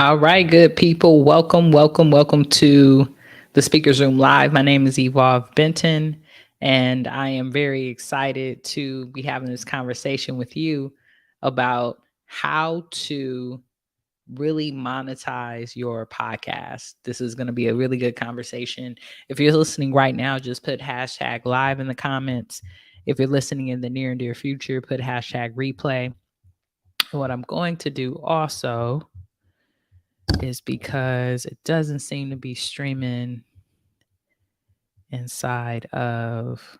All right, good people. Welcome to the Speakers Room Live. My name is Evolve Benton, and I am very excited to be having this conversation with you about how to really monetize your podcast. This is going to be a really good conversation. If you're listening right now, just put hashtag live in the comments. If you're listening in the near and dear future, put hashtag replay. And what I'm going to do also is because it doesn't seem to be streaming inside of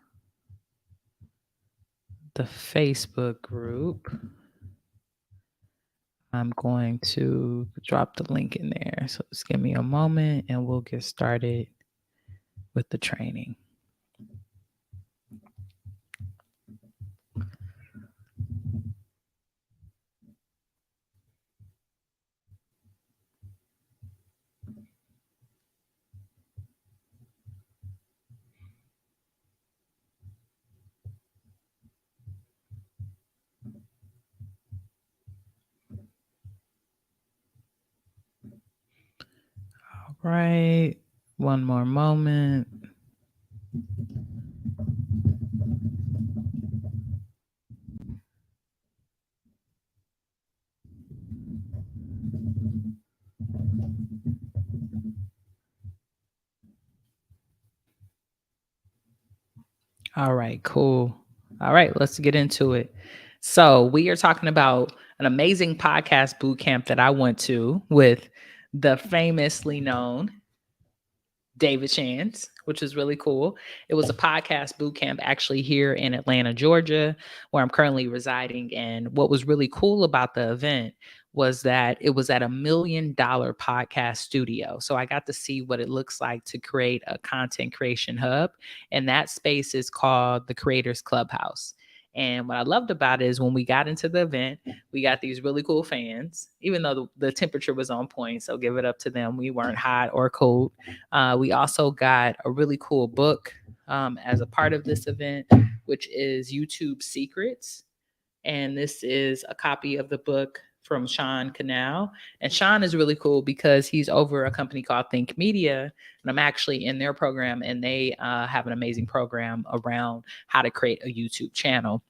the Facebook group. I'm going to drop the link in there. So just give me a moment and we'll get started with the training. All right. One more moment. All right, cool. All right, let's get into it. So, we are talking about an amazing podcast boot camp that I went to with the famously known David Chance, which is really cool. It was a podcast boot camp actually here in Atlanta, Georgia, where I'm currently residing. And what was really cool about the event was that it was at $1 million podcast studio. So I got to see what it looks like to create a content creation hub. And that space is called the Creators Clubhouse. And what I loved about it is when we got into the event, we got these really cool fans, even though the temperature was on point. So give it up to them. We weren't hot or cold. We also got a really cool book as a part of this event, which is YouTube Secrets. And this is a copy of the book from Sean Canal. And Sean is really cool because he's over a company called Think Media. And I'm actually in their program, and they have an amazing program around how to create a YouTube channel.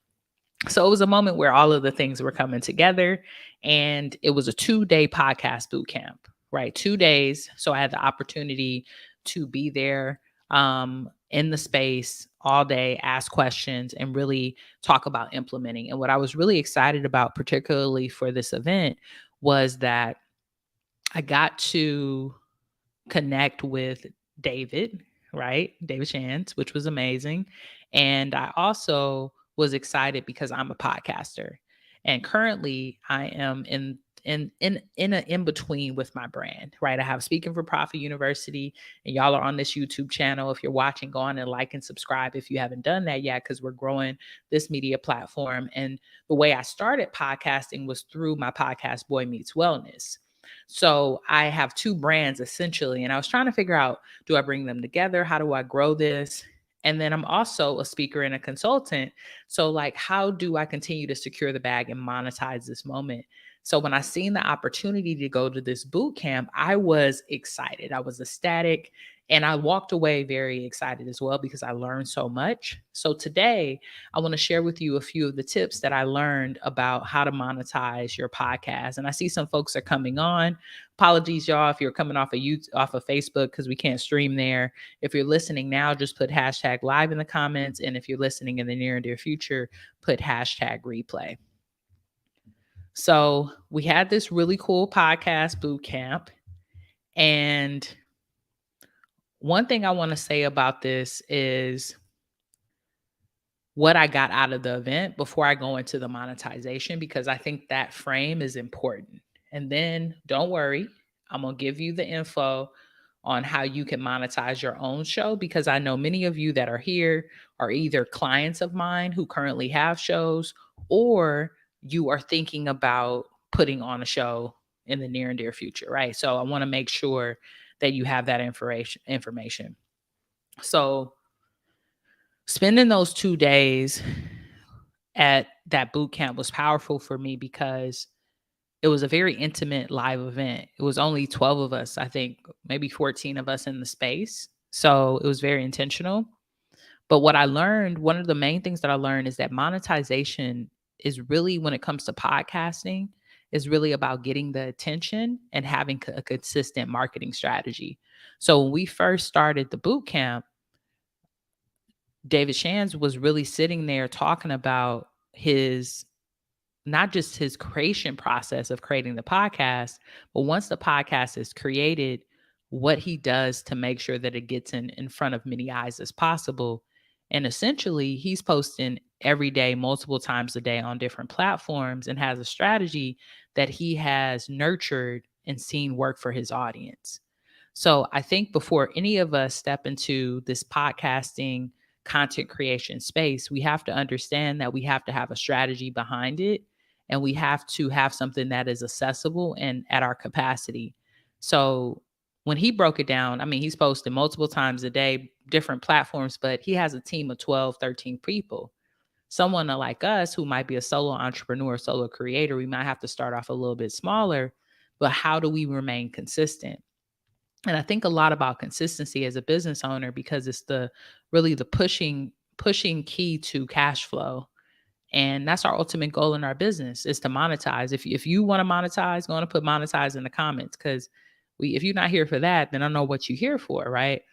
So it was a moment where all of the things were coming together, and it was a 2-day podcast boot camp, right? 2 days. So I had the opportunity to be there in the space all day, ask questions, and really talk about implementing. And what I was really excited about, particularly for this event, was that I got to connect with David, right? David Chance, which was amazing. And I also was excited because I'm a podcaster. And currently I am in between with my brand, right? I have Speaking for Profit University, and y'all are on this YouTube channel. If you're watching, go on and like and subscribe if you haven't done that yet, because we're growing this media platform. And the way I started podcasting was through my podcast, Boy Meets Wellness. So I have two brands essentially, and I was trying to figure out, do I bring them together? How do I grow this? And then I'm also a speaker and a consultant. So like, how do I continue to secure the bag and monetize this moment? So when I seen the opportunity to go to this boot camp, I was excited. I was ecstatic. And I walked away very excited as well because I learned so much. So today, I want to share with you a few of the tips that I learned about how to monetize your podcast. And I see some folks are coming on. Apologies, y'all, if you're coming off of YouTube, off of Facebook, because we can't stream there. If you're listening now, just put hashtag live in the comments. And if you're listening in the near and dear future, put hashtag replay. So we had this really cool podcast boot camp. And one thing I want to say about this is what I got out of the event before I go into the monetization, because I think that frame is important. And then don't worry, I'm going to give you the info on how you can monetize your own show, because I know many of you that are here are either clients of mine who currently have shows, or you are thinking about putting on a show in the near and dear future, right? So I want to make sure that you have that information. So spending those 2 days at that boot camp was powerful for me because it was a very intimate live event. It was only 12 of us, I think, maybe 14 of us in the space. So it was very intentional. But what I learned, one of the main things that I learned is that monetization is really, when it comes to podcasting, is really about getting the attention and having a consistent marketing strategy. So when we first started the boot camp, David Shands was really sitting there talking about his, not just his creation process of creating the podcast, but once the podcast is created, what he does to make sure that it gets in front of many eyes as possible. And essentially, he's posting every day, multiple times a day on different platforms, and has a strategy that he has nurtured and seen work for his audience. So I think before any of us step into this podcasting content creation space, we have to understand that we have to have a strategy behind it, and we have to have something that is accessible and at our capacity. So when he broke it down, I mean, he's posting multiple times a day, different platforms, but he has a team of 12, 13 people. Someone like us who might be a solo entrepreneur, solo creator, we might have to start off a little bit smaller, but how do we remain consistent? And I think a lot about consistency as a business owner, because it's really the pushing key to cash flow. And that's our ultimate goal in our business, is to monetize. If you want to monetize, go on and put monetize in the comments, because if you're not here for that, then I don't know what you're here for, right?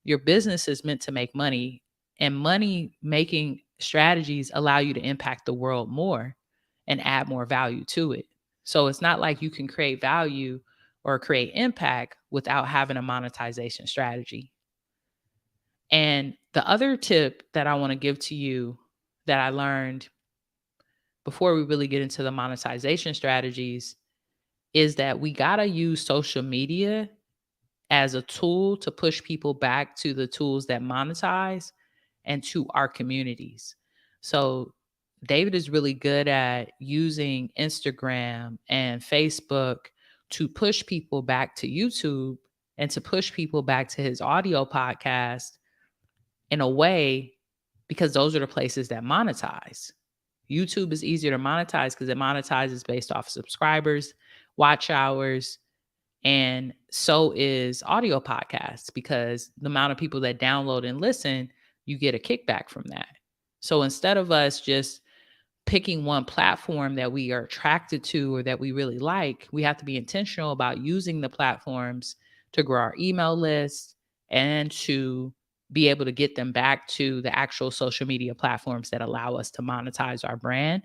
Your business is meant to make money, and money making strategies allow you to impact the world more and add more value to it. So it's not like you can create value or create impact without having a monetization strategy. And the other tip that I want to give to you that I learned before we really get into the monetization strategies is that we got to use social media as a tool to push people back to the tools that monetize and to our communities. So David is really good at using Instagram and Facebook to push people back to YouTube and to push people back to his audio podcast in a way, because those are the places that monetize. YouTube is easier to monetize because it monetizes based off subscribers, watch hours, and so is audio podcasts, because the amount of people that download and listen, you get a kickback from that. So instead of us just picking one platform that we are attracted to or that we really like, we have to be intentional about using the platforms to grow our email list and to be able to get them back to the actual social media platforms that allow us to monetize our brand.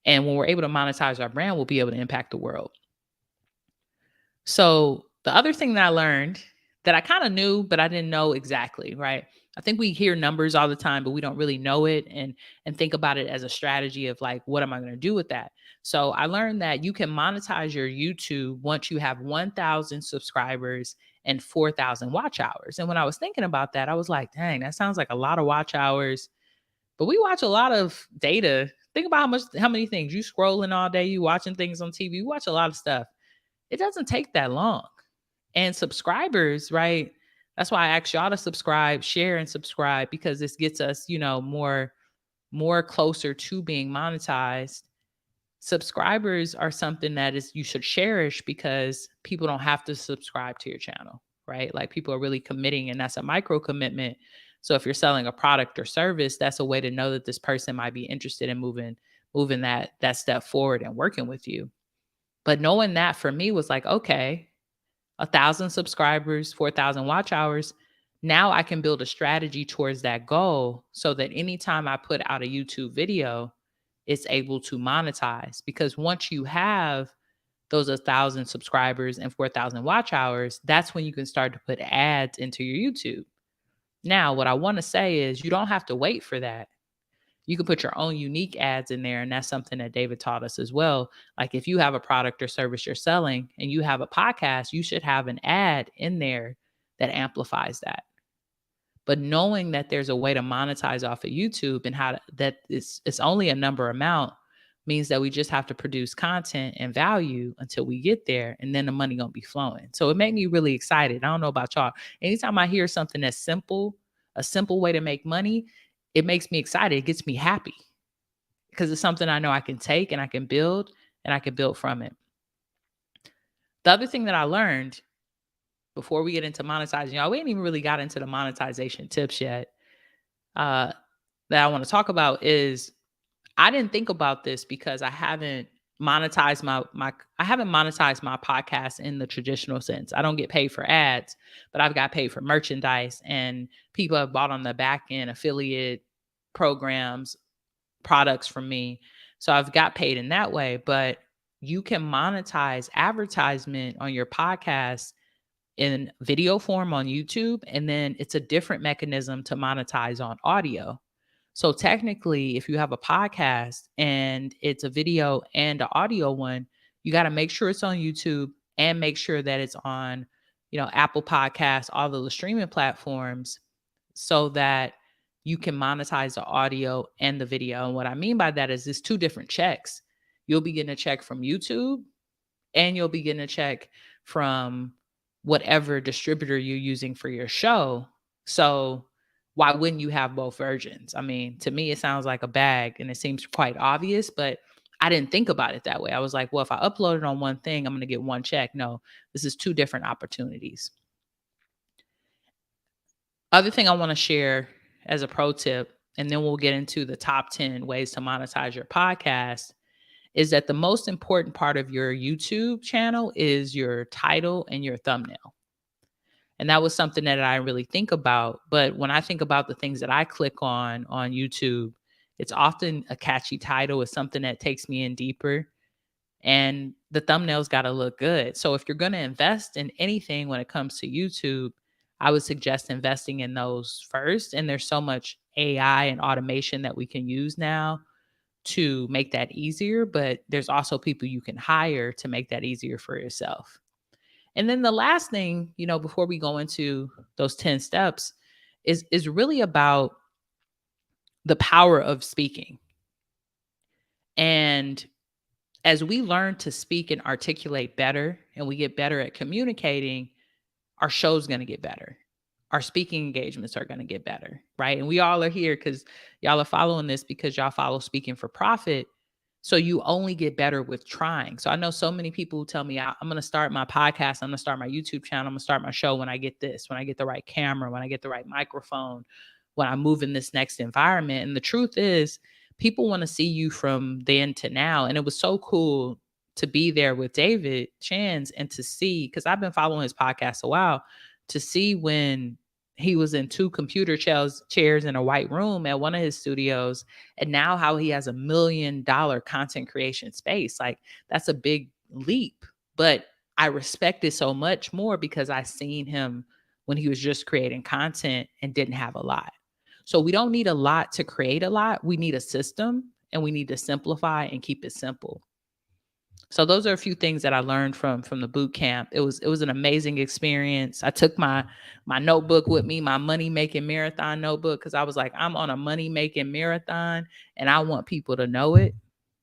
And when we're able to monetize our brand, we'll be able to impact the world. So the other thing that I learned that I kind of knew, but I didn't know exactly, right? I think we hear numbers all the time, but we don't really know it and think about it as a strategy of like, what am I going to do with that? So I learned that you can monetize your YouTube once you have 1,000 subscribers and 4,000 watch hours. And when I was thinking about that, I was like, dang, that sounds like a lot of watch hours. But we watch a lot of data. Think about how many things you scrolling all day, you watching things on TV, you watch a lot of stuff. It doesn't take that long. And subscribers, right? That's why I asked y'all to subscribe, share, and subscribe, because this gets us, more closer to being monetized. Subscribers are something that is you should cherish, because people don't have to subscribe to your channel, right? Like, people are really committing, and that's a micro commitment. So if you're selling a product or service, that's a way to know that this person might be interested in moving that step forward and working with you. But knowing that for me was like, okay, 1,000 subscribers, 4,000 watch hours. Now I can build a strategy towards that goal so that anytime I put out a YouTube video, it's able to monetize. Because once you have those 1,000 subscribers and 4,000 watch hours, that's when you can start to put ads into your YouTube. Now, what I want to say is you don't have to wait for that. You can put your own unique ads in there. And that's something that David taught us as well. Like, if you have a product or service you're selling and you have a podcast, you should have an ad in there that amplifies that. But knowing that there's a way to monetize off of YouTube and that it's only a number amount means that we just have to produce content and value until we get there. And then the money gonna be flowing. So it made me really excited. I don't know about y'all. Anytime I hear something that's simple, a simple way to make money, it makes me excited. It gets me happy because it's something I know I can take and I can build from it. The other thing that I learned before we get into monetizing, y'all, we ain't even really got into the monetization tips yet. Uh, that I want to talk about is I didn't think about this because I haven't monetized my podcast in the traditional sense. I don't get paid for ads, but I've got paid for merchandise, and people have bought on the back end affiliate programs, products from me. So I've got paid in that way, but you can monetize advertisement on your podcast in video form on YouTube, and then it's a different mechanism to monetize on audio. So technically, if you have a podcast and it's a video and an audio one, you got to make sure it's on YouTube and make sure that it's on, Apple Podcasts, all the streaming platforms, so that you can monetize the audio and the video. And what I mean by that is it's two different checks. You'll be getting a check from YouTube and you'll be getting a check from whatever distributor you're using for your show. So why wouldn't you have both versions? I mean, to me, it sounds like a bag and it seems quite obvious, but I didn't think about it that way. I was like, well, if I upload it on one thing, I'm going to get one check. No, this is two different opportunities. Other thing I want to share as a pro tip, and then we'll get into the top 10 ways to monetize your podcast, is that the most important part of your YouTube channel is your title and your thumbnail. And that was something that I really think about. But when I think about the things that I click on YouTube, it's often a catchy title. It's something that takes me in deeper. And the thumbnail's got to look good. So if you're going to invest in anything when it comes to YouTube, I would suggest investing in those first. And there's so much AI and automation that we can use now to make that easier. But there's also people you can hire to make that easier for yourself. And then the last thing, before we go into those 10 steps is really about the power of speaking. And as we learn to speak and articulate better and we get better at communicating, our show's going to get better. Our speaking engagements are going to get better, right? And we all are here because y'all are following this because y'all follow Speaking for Profit. So you only get better with trying. So I know so many people who tell me, I'm going to start my podcast, I'm going to start my YouTube channel, I'm going to start my show when I get this, when I get the right camera, when I get the right microphone, when I move in this next environment. And the truth is, people want to see you from then to now. And it was so cool to be there with David Chans and to see, because I've been following his podcast a while, to see when he was in two computer chairs in a white room at one of his studios, and now how he has $1 million content creation space. Like, that's a big leap, but I respect it so much more because I seen him when he was just creating content and didn't have a lot. So we don't need a lot to create a lot. We need a system, and we need to simplify and keep it simple. So those are a few things that I learned from the boot camp. It was an amazing experience. I took my notebook with me, my money making marathon notebook, because I was like, I'm on a money making marathon and I want people to know it.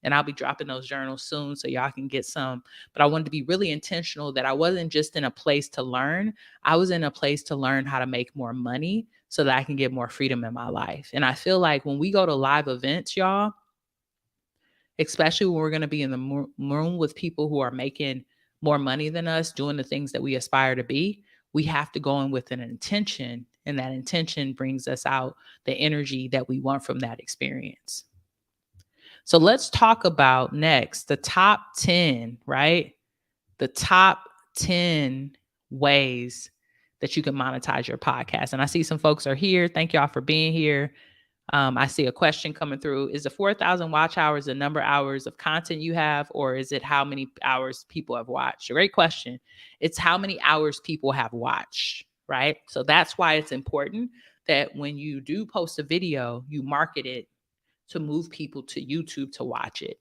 And I'll be dropping those journals soon so y'all can get some. But I wanted to be really intentional that I wasn't just in a place to learn. I was in a place to learn how to make more money so that I can get more freedom in my life. And I feel like when we go to live events, y'all, especially when we're going to be in the room with people who are making more money than us, doing the things that we aspire to be, we have to go in with an intention. And that intention brings us out the energy that we want from that experience. So let's talk about next the top 10, right? The top 10 ways that you can monetize your podcast. And I see some folks are here. Thank y'all for being here. I see a question coming through. Is the 4,000 watch hours the number of hours of content you have, or is it how many hours people have watched? Great question. It's how many hours people have watched, right? So that's why it's important that when you do post a video, you market it to move people to YouTube to watch it.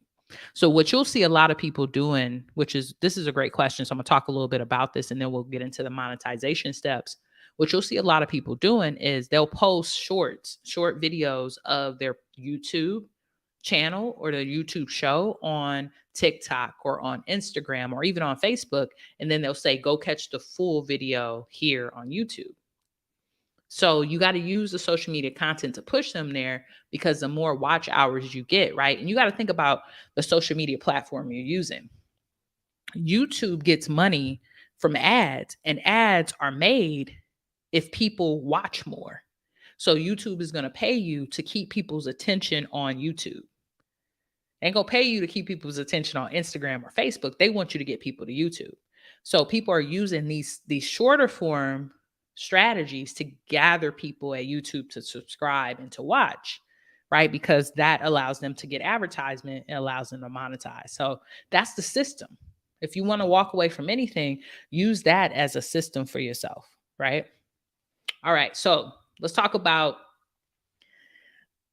So what you'll see a lot of people doing, this is a great question. So I'm gonna talk a little bit about this and then we'll get into the monetization steps. What you'll see a lot of people doing is they'll post short videos of their YouTube channel or their YouTube show on TikTok or on Instagram or even on Facebook. And then they'll say, go catch the full video here on YouTube. So you got to use the social media content to push them there because the more watch hours you get, right? And you got to think about the social media platform you're using. YouTube gets money from ads, and ads are made if people watch more. So YouTube is going to pay you to keep people's attention on YouTube. They ain't gonna pay you to keep people's attention on Instagram or Facebook. They want you to get people to YouTube. So people are using these shorter form strategies to gather people at YouTube to subscribe and to watch, right? Because that allows them to get advertisement and allows them to monetize. So that's the system. If you want to walk away from anything, use that as a system for yourself, right? All right. So let's talk about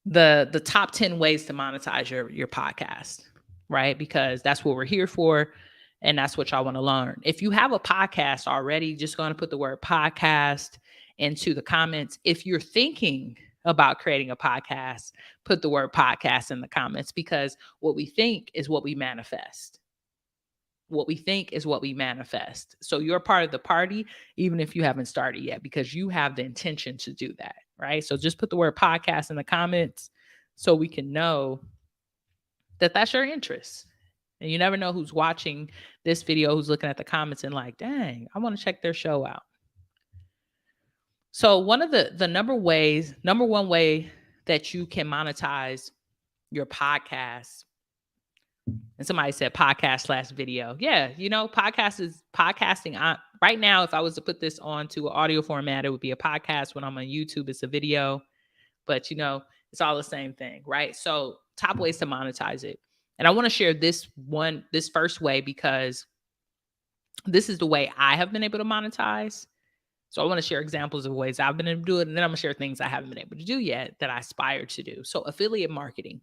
the top 10 ways to monetize your podcast, right? Because that's what we're here for, and that's what y'all want to learn. If you have a podcast already, just going to put the word podcast into the comments. If you're thinking about creating a podcast, put the word podcast in the comments, because what we think is what we manifest. What we think is what we manifest. So you're part of the party, even if you haven't started yet, because you have the intention to do that, right? So just put the word podcast in the comments so we can know that that's your interest. And you never know who's watching this video, who's looking at the comments and like, dang, I want to check their show out. So one of the number one way that you can monetize your podcast, and somebody said podcast / video. Yeah, podcasting. Right now, if I was to put this onto an audio format, it would be a podcast. When I'm on YouTube, it's a video. But it's all the same thing, right? So top ways to monetize it. And I want to share this first way, because this is the way I have been able to monetize. So I want to share examples of ways I've been able to do it. And then I'm going to share things I haven't been able to do yet that I aspire to do. So affiliate marketing.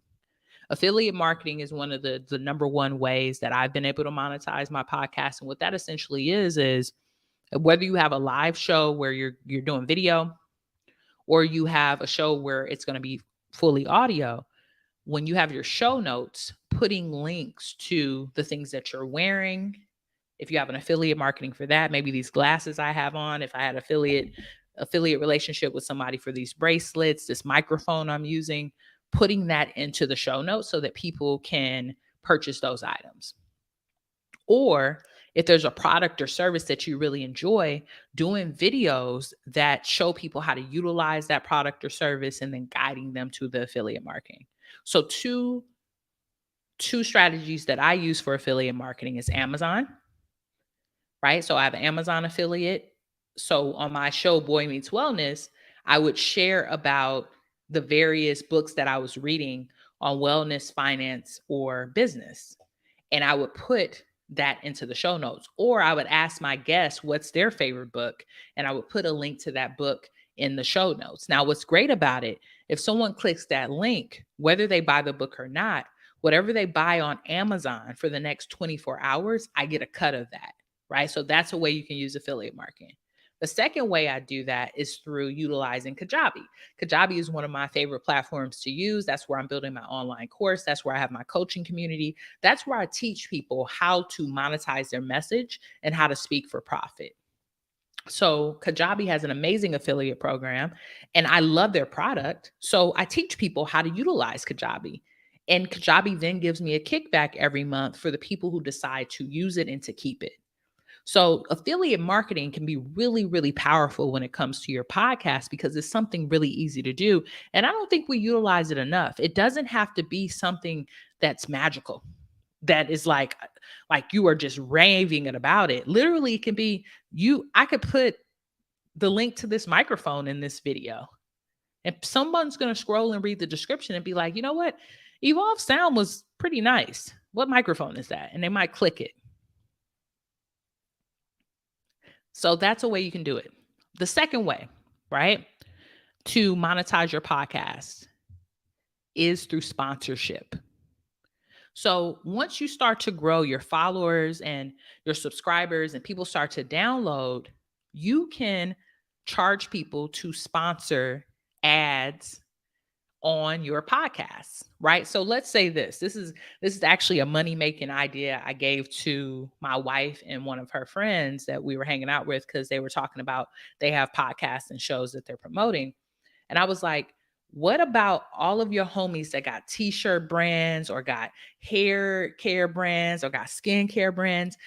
Affiliate marketing is one of the number one ways that I've been able to monetize my podcast. And what that essentially is whether you have a live show where you're doing video, or you have a show where it's going to be fully audio, when you have your show notes, putting links to the things that you're wearing. If you have an affiliate marketing for that, maybe these glasses I have on, if I had affiliate relationship with somebody for these bracelets, this microphone I'm using, putting that into the show notes so that people can purchase those items. Or if there's a product or service that you really enjoy, doing videos that show people how to utilize that product or service and then guiding them to the affiliate marketing. So two strategies that I use for affiliate marketing is Amazon, right? So I have an Amazon affiliate. So on my show, Boy Meets Wellness, I would share about the various books that I was reading on wellness, finance, or business. And I would put that into the show notes, or I would ask my guests what's their favorite book, and I would put a link to that book in the show notes. Now, what's great about it, if someone clicks that link, whether they buy the book or not, whatever they buy on Amazon for the next 24 hours, I get a cut of that, right? So that's a way you can use affiliate marketing. The second way I do that is through utilizing Kajabi. Kajabi is one of my favorite platforms to use. That's where I'm building my online course. That's where I have my coaching community. That's where I teach people how to monetize their message and how to speak for profit. So Kajabi has an amazing affiliate program, and I love their product. So I teach people how to utilize Kajabi. And Kajabi then gives me a kickback every month for the people who decide to use it and to keep it. So affiliate marketing can be really, really powerful when it comes to your podcast, because it's something really easy to do. And I don't think we utilize it enough. It doesn't have to be something that's magical, that is like you are just raving about it. Literally, it can be I could put the link to this microphone in this video, and someone's going to scroll and read the description and be like, you know what? Evolve Sound was pretty nice. What microphone is that? And they might click it. So that's a way you can do it. The second way, right, to monetize your podcast is through sponsorship. So once you start to grow your followers and your subscribers and people start to download, you can charge people to sponsor ads on your podcast, right? So let's say this is actually a money-making idea I gave to my wife and one of her friends that we were hanging out with, because they were talking about they have podcasts and shows that they're promoting. And I was like, What about all of your homies that got t-shirt brands or got hair care brands or got skincare brands?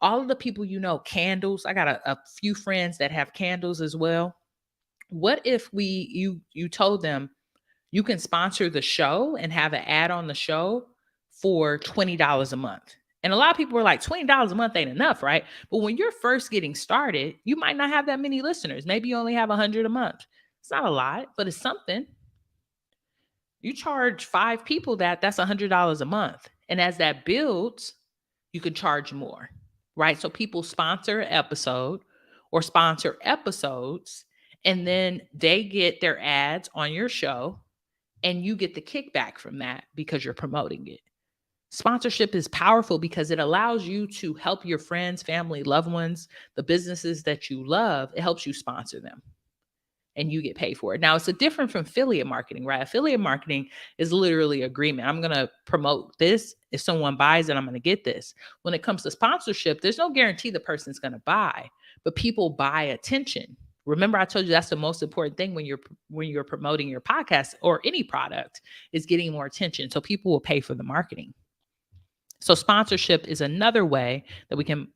All of the people, candles. I got a few friends that have candles as well. What if you told them you can sponsor the show and have an ad on the show for $20 a month? And a lot of people were like, $20 a month ain't enough, right? But when you're first getting started, you might not have that many listeners. Maybe you only have 100 a month. It's not a lot, but it's something. You charge 5 people that's $100 a month. And as that builds, you can charge more, right? So people sponsor an episode or sponsor episodes, and then they get their ads on your show, and you get the kickback from that because you're promoting it. Sponsorship is powerful because it allows you to help your friends, family, loved ones, the businesses that you love. It helps you sponsor them and you get paid for it. Now, it's a different from affiliate marketing, right? Affiliate marketing is literally agreement. I'm going to promote this. If someone buys it, I'm going to get this. When it comes to sponsorship, there's no guarantee the person's going to buy, but people buy attention. Remember, I told you that's the most important thing when you're promoting your podcast or any product, is getting more attention. So people will pay for the marketing. So sponsorship is another way that we can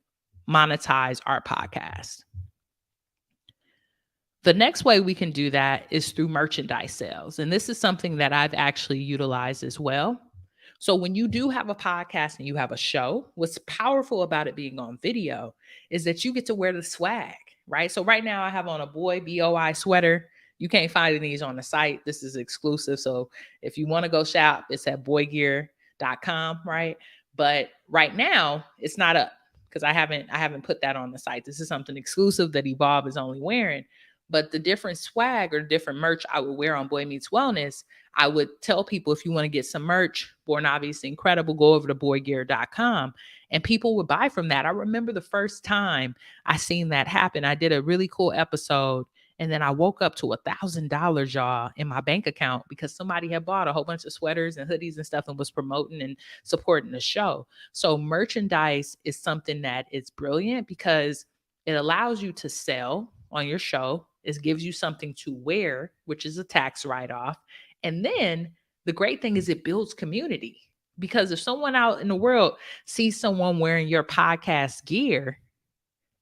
monetize our podcast. The next way we can do that is through merchandise sales. And this is something that I've actually utilized as well. So when you do have a podcast and you have a show, what's powerful about it being on video is that you get to wear the swag, right? So right now I have on a Boy BOI sweater. You can't find any of these on the site. This is exclusive. So if you want to go shop, it's at boygear.com, right? But right now it's not up because I haven't put that on the site. This is something exclusive that Evolve is only wearing. But the different swag or different merch I would wear on Boy Meets Wellness, I would tell people, if you want to get some merch, Born Obviously Incredible, go over to boygear.com. And people would buy from that. I remember the first time I seen that happen. I did a really cool episode, and then I woke up to $1,000, y'all, in my bank account because somebody had bought a whole bunch of sweaters and hoodies and stuff and was promoting and supporting the show. So merchandise is something that is brilliant because it allows you to sell on your show. It gives you something to wear, which is a tax write-off. And then the great thing is it builds community, because if someone out in the world sees someone wearing your podcast gear,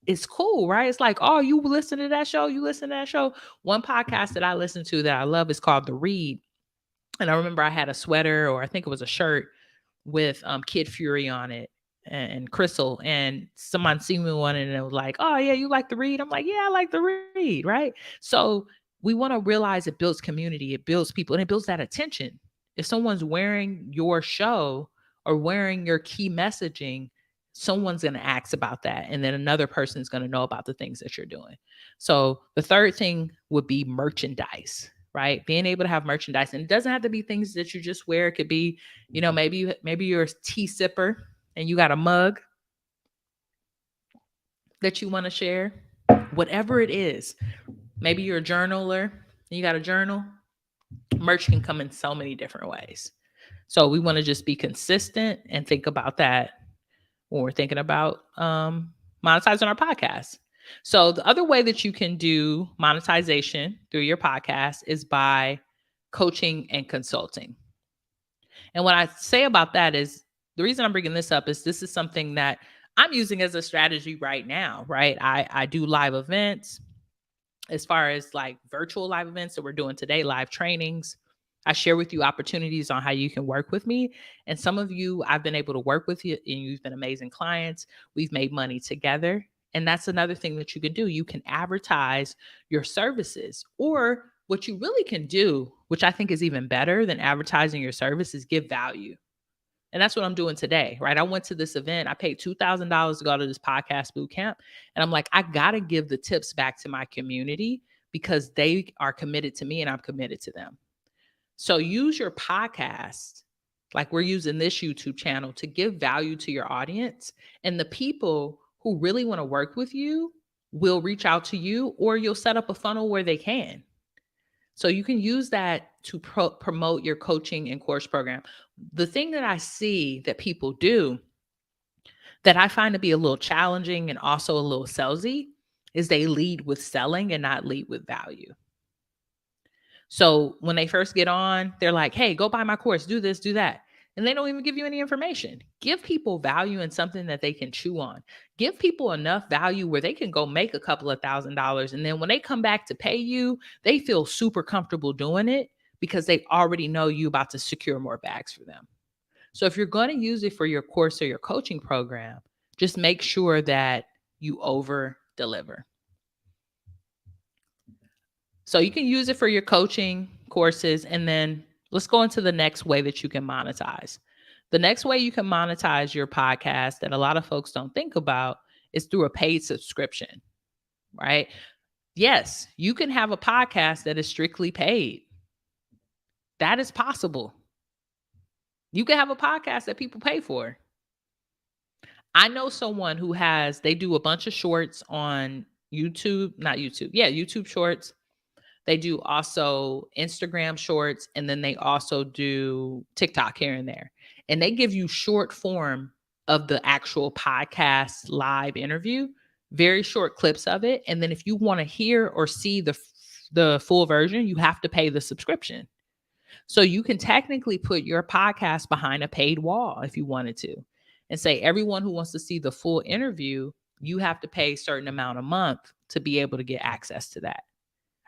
it's cool, right? It's like, oh, you listen to that show? You listen to that show? One podcast that I listen to that I love is called The Read. And I remember I had a sweater, or I think it was a shirt, with Kid Fury on it and Crystal, and someone seen me one and it was like, oh yeah, you like to read? I'm like, yeah, I like to read, right? So we want to realize it builds community, it builds people, and it builds that attention. If someone's wearing your show or wearing your key messaging, someone's going to ask about that, and then another person's going to know about the things that you're doing. So the third thing would be merchandise, right? Being able to have merchandise, and it doesn't have to be things that you just wear. It could be, maybe you're a tea sipper and you got a mug that you want to share. Whatever it is, maybe you're a journaler and you got a journal. Merch can come in so many different ways. So we want to just be consistent and think about that when we're thinking about monetizing our podcast. So the other way that you can do monetization through your podcast is by coaching and consulting. And what I say about that is, the reason I'm bringing this up is this is something that I'm using as a strategy right now, right? I do live events, as far as like virtual live events that we're doing today, live trainings. I share with you opportunities on how you can work with me. And some of you, I've been able to work with you and you've been amazing clients. We've made money together. And that's another thing that you can do. You can advertise your services, or what you really can do, which I think is even better than advertising your service, is give value. And that's what I'm doing today, right? I went to this event. I paid $2,000 to go to this podcast bootcamp. And I'm like, I got to give the tips back to my community because they are committed to me and I'm committed to them. So use your podcast, like we're using this YouTube channel, to give value to your audience. And the people who really want to work with you will reach out to you, or you'll set up a funnel where they can. So you can use that to promote your coaching and course program. The thing that I see that people do that I find to be a little challenging and also a little salesy is they lead with selling and not lead with value. So when they first get on, they're like, hey, go buy my course, do this, do that. And they don't even give you any information. Give people value in something that they can chew on. Give people enough value where they can go make a couple of $1,000s. And then when they come back to pay you, they feel super comfortable doing it because they already know you about to secure more bags for them. So if you're going to use it for your course or your coaching program, just make sure that you over deliver. So you can use it for your coaching courses. And then let's go into the next way that you can monetize. The next way you can monetize your podcast that a lot of folks don't think about is through a paid subscription, right? Yes, you can have a podcast that is strictly paid. That is possible. You can have a podcast that people pay for. I know someone who they do a bunch of shorts on YouTube, not YouTube. Yeah, YouTube shorts. They do also Instagram shorts, and then they also do TikTok here and there. And they give you short form of the actual podcast live interview, very short clips of it. And then if you want to hear or see the full version, you have to pay the subscription. So you can technically put your podcast behind a paid wall if you wanted to, and say everyone who wants to see the full interview, you have to pay a certain amount a month to be able to get access to that.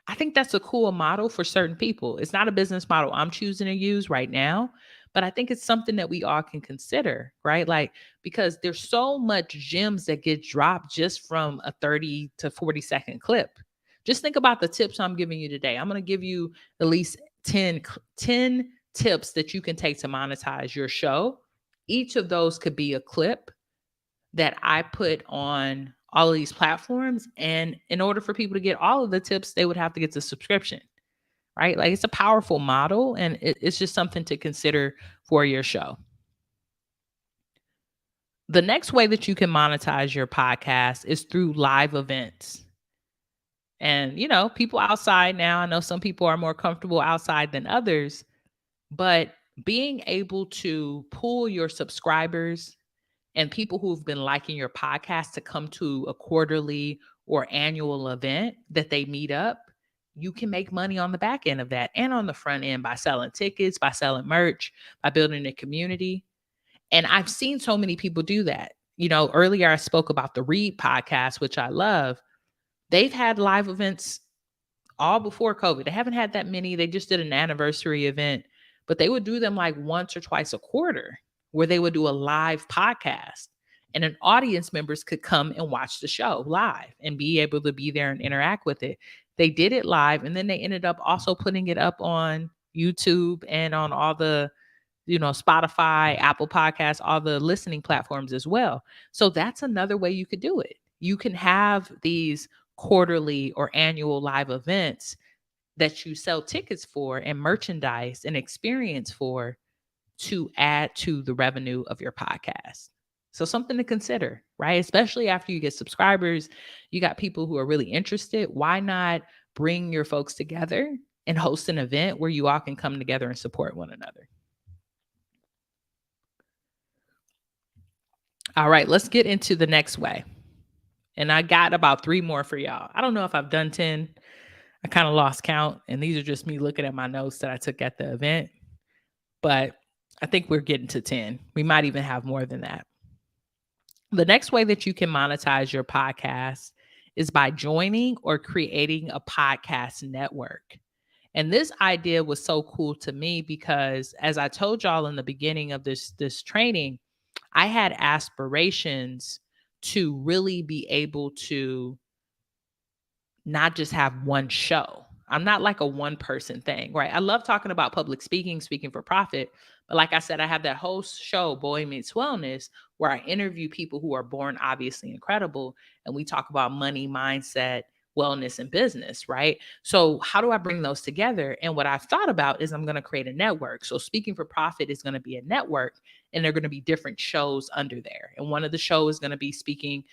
I think that's a cool model for certain people. It's not a business model I'm choosing to use right now, but I think it's something that we all can consider, right? Like, because there's so much gems that get dropped just from a 30 to 40-second clip. Just think about the tips I'm giving you today. I'm going to give you at least 10 tips that you can take to monetize your show. Each of those could be a clip that I put on all of these platforms. And in order for people to get all of the tips, they would have to get the subscription, right? Like, it's a powerful model, and it's just something to consider for your show. The next way that you can monetize your podcast is through live events. And, people outside now, I know some people are more comfortable outside than others, but being able to pull your subscribers and people who've been liking your podcast to come to a quarterly or annual event that they meet up, you can make money on the back end of that and on the front end by selling tickets, by selling merch, by building a community. And I've seen so many people do that. Earlier I spoke about the Read podcast, which I love. They've had live events all before COVID. They haven't had that many. They just did an anniversary event, but they would do them like once or twice a quarter, where they would do a live podcast, and an audience members could come and watch the show live and be able to be there and interact with it. They did it live, and then they ended up also putting it up on YouTube and on all the, Spotify, Apple Podcasts, all the listening platforms as well. So that's another way you could do it. You can have these quarterly or annual live events that you sell tickets for and merchandise and experience for, to add to the revenue of your podcast. So something to consider, right? Especially after you get subscribers, you got people who are really interested. Why not bring your folks together and host an event where you all can come together and support one another? All right, let's get into the next way. And I got about 3 more for y'all. I don't know if I've done 10. I kind of lost count. And these are just me looking at my notes that I took at the event. But I think we're getting to 10. We might even have more than that. The next way that you can monetize your podcast is by joining or creating a podcast network. And this idea was so cool to me because, as I told y'all in the beginning of this training, I had aspirations to really be able to not just have one show. I'm not like a one person thing, right? I love talking about public speaking for profit. But like I said, I have that whole show, Boy Meets Wellness, where I interview people who are born obviously incredible. And we talk about money, mindset, wellness, and business, right? So how do I bring those together? And what I've thought about is I'm going to create a network. So Speaking for Profit is going to be a network, and there are going to be different shows under there. And one of the shows is going to be Speaking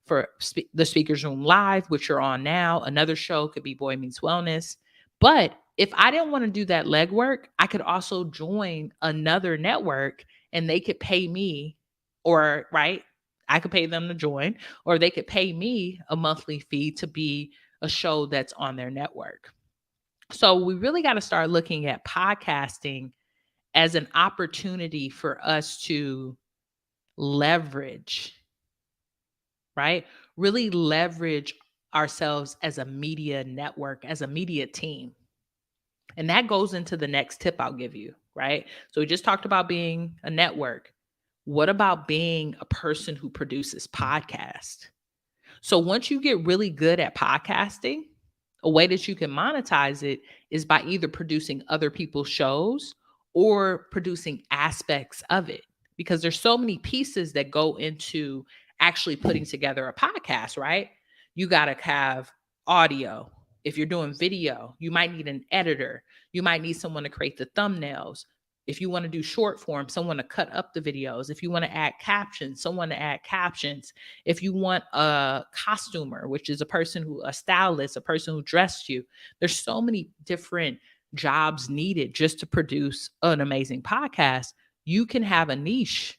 for the Speakers Room Live, which you're on now. Another show could be Boy Meets Wellness. But if I didn't want to do that legwork, I could also join another network and they could pay me, or right, I could pay them to join, or they could pay me a monthly fee to be a show that's on their network. So we really got to start looking at podcasting as an opportunity for us to leverage, right? Really leverage ourselves as a media network, as a media team. And that goes into the next tip I'll give you, right? So we just talked about being a network. What about being a person who produces podcasts? So once you get really good at podcasting, a way that you can monetize it is by either producing other people's shows or producing aspects of it. Because there's so many pieces that go into actually putting together a podcast, right? You got to have audio. If you're doing video, you might need an editor. You might need someone to create the thumbnails. If you want to do short form, someone to cut up the videos. If you want to add captions, someone to add captions. If you want a costumer, which is a stylist, a person who dressed you, there's so many different jobs needed just to produce an amazing podcast. You can have a niche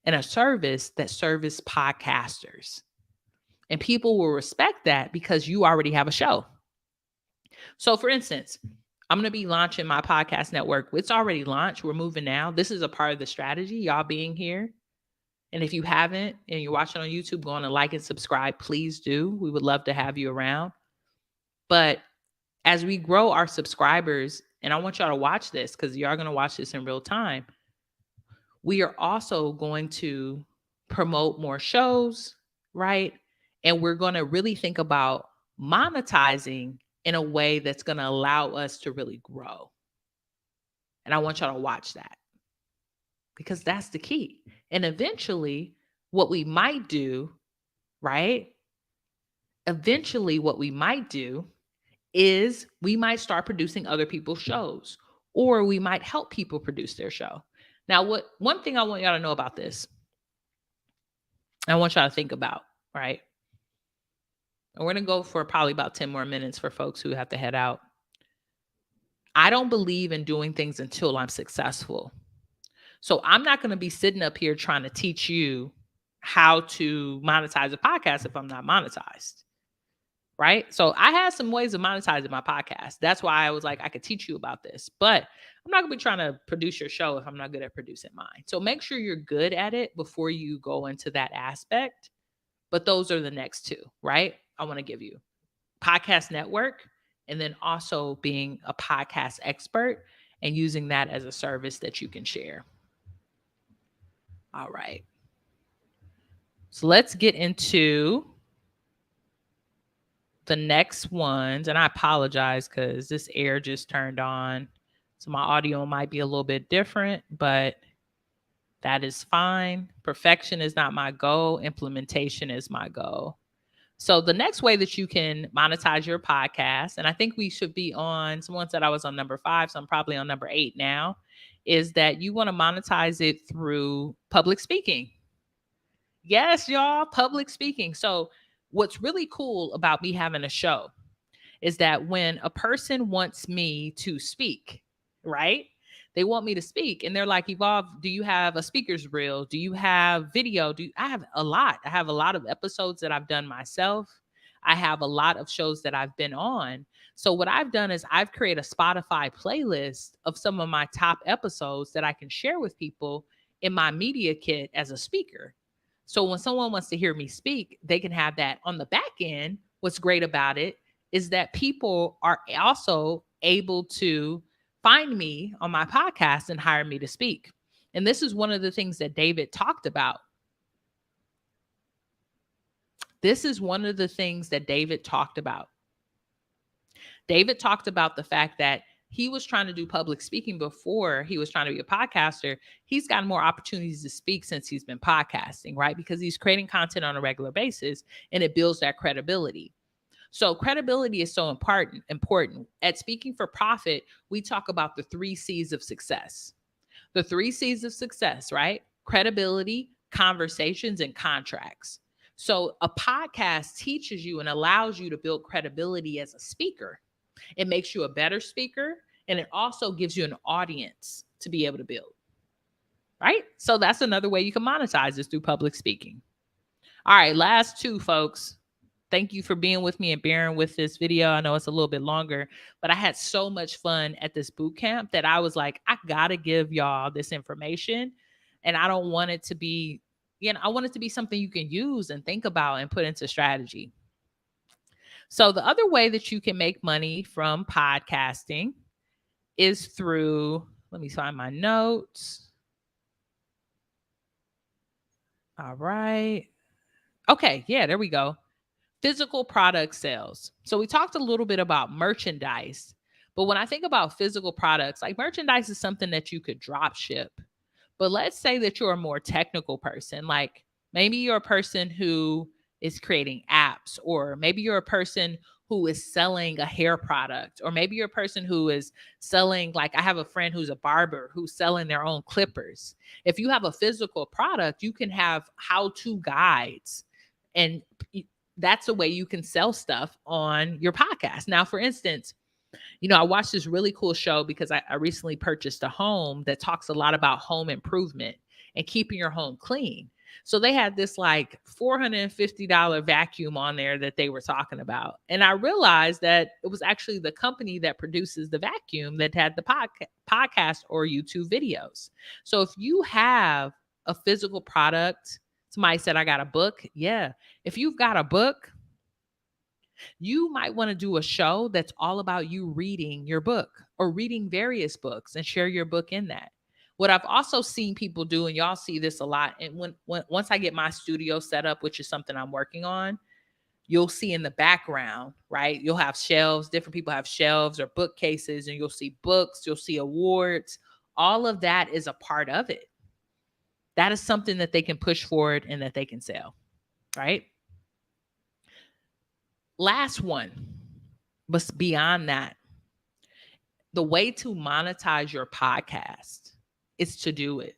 and a service that service podcasters. And people will respect that because you already have a show. So for instance, I'm going to be launching my podcast network. It's already launched. We're moving now. This is a part of the strategy, y'all being here. And if you haven't and you're watching on YouTube, go on and like and subscribe. Please do. We would love to have you around. But as we grow our subscribers, and I want y'all to watch this because you are going to watch this in real time, we are also going to promote more shows, right? And we're going to really think about monetizing in a way that's going to allow us to really grow. And I want y'all to watch that because that's the key. And eventually, what we might do, right? Eventually, what we might do is we might start producing other people's shows, or we might help people produce their show. Now, one thing I want y'all to know about this, I want y'all to think about, right? And we're going to go for probably about 10 more minutes for folks who have to head out. I don't believe in doing things until I'm successful. So I'm not going to be sitting up here trying to teach you how to monetize a podcast if I'm not monetized. Right? So I had some ways of monetizing my podcast. That's why I was like, I could teach you about this, but I'm not going to be trying to produce your show if I'm not good at producing mine. So make sure you're good at it before you go into that aspect. But those are the next two, right? I want to give you podcast network, and then also being a podcast expert and using that as a service that you can share. All right. So let's get into the next ones. And I apologize because this air just turned on. So my audio might be a little bit different, but that is fine. Perfection is not my goal. Implementation is my goal. So the next way that you can monetize your podcast, and I think we should be on, someone said I was on number 5, so I'm probably on number 8 now, is that you want to monetize it through public speaking. Yes, y'all, public speaking. So what's really cool about me having a show is that when a person wants me to speak, right? They want me to speak and they're like, Evolve, do you have a speaker's reel? Do you have video? I have a lot. I have a lot of episodes that I've done myself. I have a lot of shows that I've been on. So what I've done is I've created a Spotify playlist of some of my top episodes that I can share with people in my media kit as a speaker. So when someone wants to hear me speak, they can have that on the back end. What's great about it is that people are also able to find me on my podcast and hire me to speak. And this is one of the things that David talked about. David talked about the fact that he was trying to do public speaking before he was trying to be a podcaster. He's gotten more opportunities to speak since he's been podcasting, right? Because he's creating content on a regular basis and it builds that credibility. So credibility is so important. At Speaking for Profit, we talk about the 3 C's of success. The 3 C's of success, right? Credibility, conversations, and contracts. So a podcast teaches you and allows you to build credibility as a speaker. It makes you a better speaker, and it also gives you an audience to be able to build, right? So that's another way you can monetize this through public speaking. All right, last 2, folks. Thank you for being with me and bearing with this video. I know it's a little bit longer, but I had so much fun at this boot camp that I was like, I got to give y'all this information. And I don't want it to be, I want it to be something you can use and think about and put into strategy. So the other way that you can make money from podcasting is through, let me find my notes. All right. Okay. Yeah, there we go. Physical product sales. So we talked a little bit about merchandise, but when I think about physical products, like merchandise is something that you could drop ship. But let's say that you're a more technical person, like maybe you're a person who is creating apps, or maybe you're a person who is selling a hair product, or maybe you're a person who is selling, like I have a friend who's a barber who's selling their own clippers. If you have a physical product, you can have how-to guides, and that's the way you can sell stuff on your podcast. Now, for instance, I watched this really cool show because I recently purchased a home that talks a lot about home improvement and keeping your home clean. So they had this like $450 vacuum on there that they were talking about. And I realized that it was actually the company that produces the vacuum that had the podcast or YouTube videos. So if you have a physical product, somebody said, I got a book. Yeah. If you've got a book, you might want to do a show that's all about you reading your book or reading various books and share your book in that. What I've also seen people do, and y'all see this a lot, and when once I get my studio set up, which is something I'm working on, you'll see in the background, right? You'll have shelves. Different people have shelves or bookcases, and you'll see books, you'll see awards. All of that is a part of it. That is something that they can push forward and that they can sell, right? Last one, but beyond that, the way to monetize your podcast is to do it.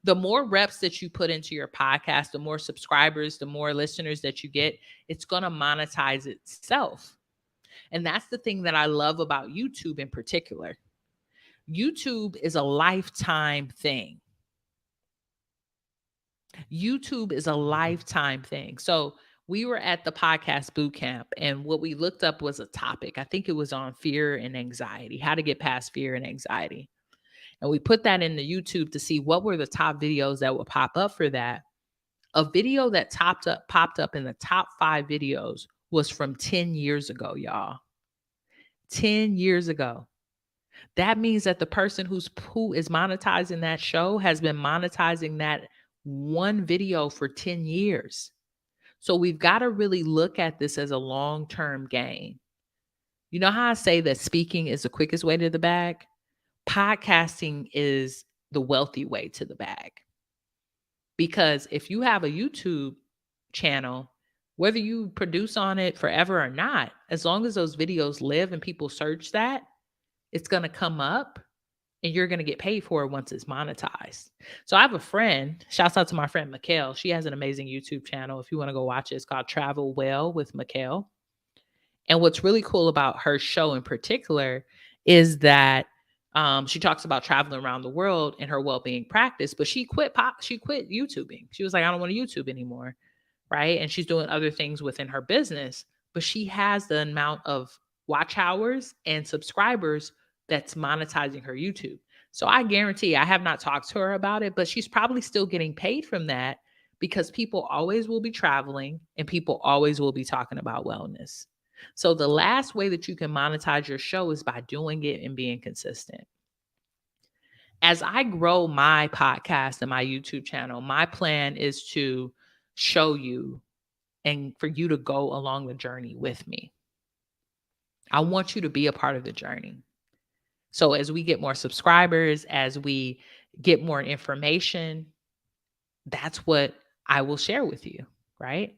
The more reps that you put into your podcast, the more subscribers, the more listeners that you get, it's going to monetize itself. And that's the thing that I love about YouTube in particular. YouTube is a lifetime thing. YouTube is a lifetime thing. So we were at the podcast bootcamp, and what we looked up was a topic. I think it was on fear and anxiety, how to get past fear and anxiety. And we put that into YouTube to see what were the top videos that would pop up for that. A video that popped up in the top 5 videos was from 10 years ago, y'all. 10 years ago. That means that the person who is monetizing that show has been monetizing that one video for 10 years. So we've got to really look at this as a long-term gain. You know how I say that speaking is the quickest way to the bag? Podcasting is the wealthy way to the bag. Because if you have a YouTube channel, whether you produce on it forever or not, as long as those videos live and people search that, it's going to come up and you're going to get paid for it once it's monetized. So I have a friend, shouts out to my friend, Mikkel. She has an amazing YouTube channel. If you want to go watch it, it's called Travel Well with Mikkel. And what's really cool about her show in particular is that she talks about traveling around the world in her well-being practice, but she quit YouTubing. She was like, I don't want to YouTube anymore. Right. And she's doing other things within her business, but she has the amount of watch hours and subscribers that's monetizing her YouTube. So I guarantee, I have not talked to her about it, but she's probably still getting paid from that because people always will be traveling and people always will be talking about wellness. So the last way that you can monetize your show is by doing it and being consistent. As I grow my podcast and my YouTube channel, my plan is to show you and for you to go along the journey with me. I want you to be a part of the journey. So as we get more subscribers, as we get more information, that's what I will share with you, right?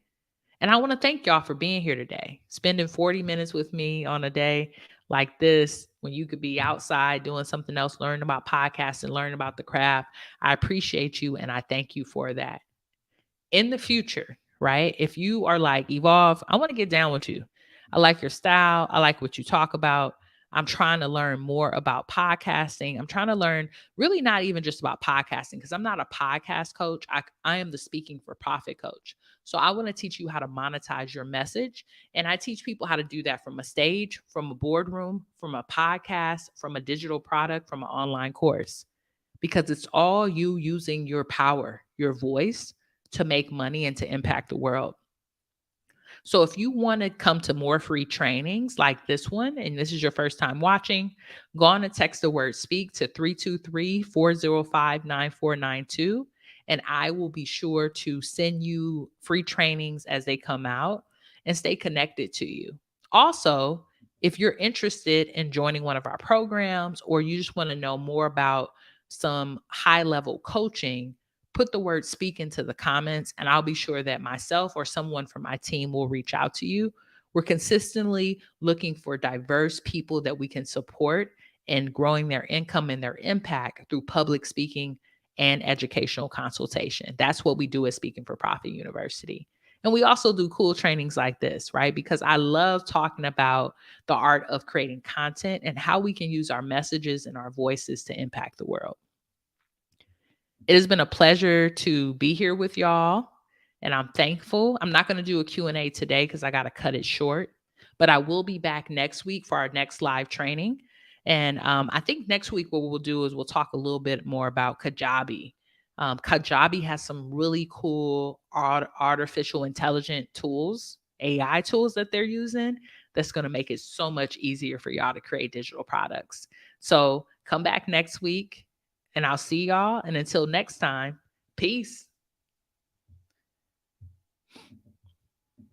And I want to thank y'all for being here today, spending 40 minutes with me on a day like this when you could be outside doing something else, learning about podcasts and learning about the craft. I appreciate you and I thank you for that. In the future, right? If you are like, Evolve, I want to get down with you. I like your style. I like what you talk about. I'm trying to learn more about podcasting. I'm trying to learn really not even just about podcasting because I'm not a podcast coach. I am the speaking for profit coach. So I want to teach you how to monetize your message. And I teach people how to do that from a stage, from a boardroom, from a podcast, from a digital product, from an online course, because it's all you using your power, your voice to make money and to impact the world. So if you want to come to more free trainings like this one, and this is your first time watching, go on and text the word speak to 323-405-9492. And I will be sure to send you free trainings as they come out and stay connected to you. Also, if you're interested in joining one of our programs or you just want to know more about some high level coaching, put the word speak into the comments and I'll be sure that myself or someone from my team will reach out to you. We're consistently looking for diverse people that we can support in growing their income and their impact through public speaking and educational consultation. That's what we do at Speaking for Profit University. And we also do cool trainings like this, right? Because I love talking about the art of creating content and how we can use our messages and our voices to impact the world. It has been a pleasure to be here with y'all, and I'm thankful. I'm not going to do a Q&A today because I got to cut it short, but I will be back next week for our next live training. And I think next week what we'll do is we'll talk a little bit more about Kajabi. Kajabi has some really cool artificial intelligent tools, AI tools that they're using that's going to make it so much easier for y'all to create digital products. So come back next week and I'll see y'all. And until next time, peace.